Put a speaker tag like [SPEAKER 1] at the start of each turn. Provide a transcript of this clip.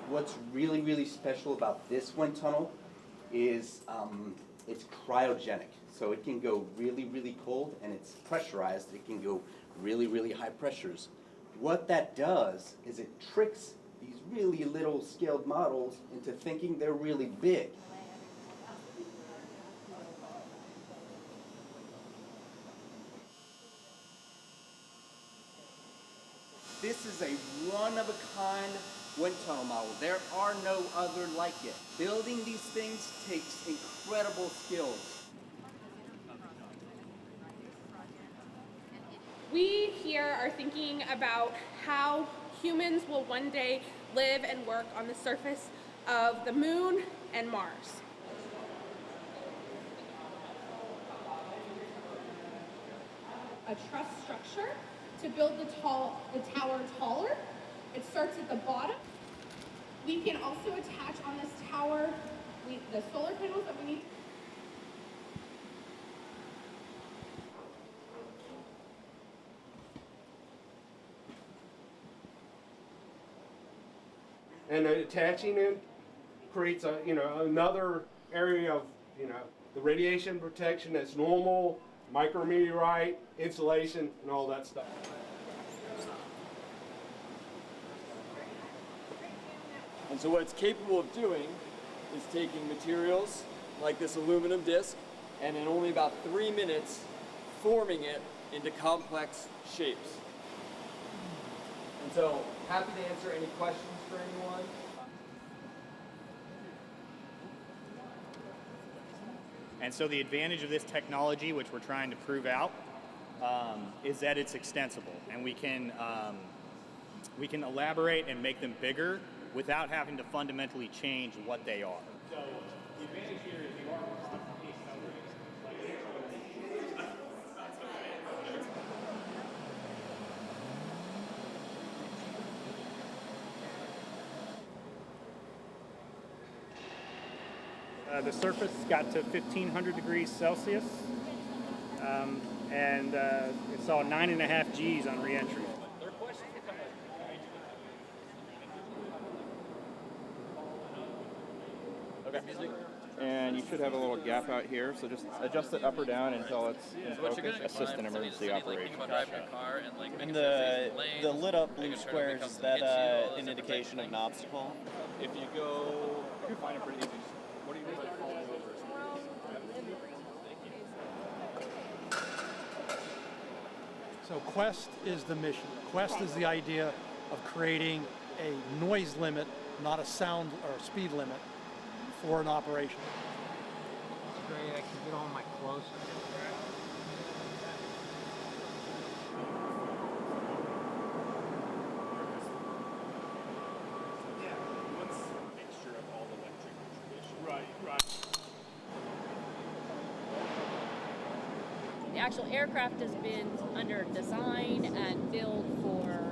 [SPEAKER 1] what's really, really special about this wind tunnel is it's cryogenic. So it can go really, really cold, and it's pressurized. It can go really, really high pressures. What that does is it tricks these really little scaled models into thinking they're really big. This is a one-of-a-kind wind tunnel model. There are no other like it. Building these things takes incredible skills.
[SPEAKER 2] We here are thinking about how humans will one day live and work on the surface of the moon and Mars. A truss structure to build the tower taller. It starts at the bottom. We can also attach on this tower the solar panels that we need.
[SPEAKER 3] And attaching it creates another area of the radiation protection that's normal, micrometeorite, insulation, and all that stuff.
[SPEAKER 4] And so what it's capable of doing is taking materials like this aluminum disc and in only about 3 minutes forming it into complex shapes. And so happy to answer any questions for anyone.
[SPEAKER 5] And so the advantage of this technology, which we're trying to prove out, is that it's extensible, and we can elaborate and make them bigger without having to fundamentally change what they are. So the advantage here is you are constantly accelerating. The surface got to 1,500 degrees Celsius, and it saw 9.5 Gs on reentry.
[SPEAKER 4] Okay.
[SPEAKER 6] And you should have a little gap out here, so just adjust it up or down until it's in focus. Assist in emergency operation.
[SPEAKER 7] And the lit up blue squares, is that an indication of an obstacle?
[SPEAKER 6] If you go, you can find it pretty easy. What do you mean by falling over?
[SPEAKER 8] So Quest is the mission. Quest is the idea of creating a noise limit, not a sound or speed limit, for an operation.
[SPEAKER 9] It's great, I can get all my clothes.
[SPEAKER 10] The actual aircraft has been under design and build for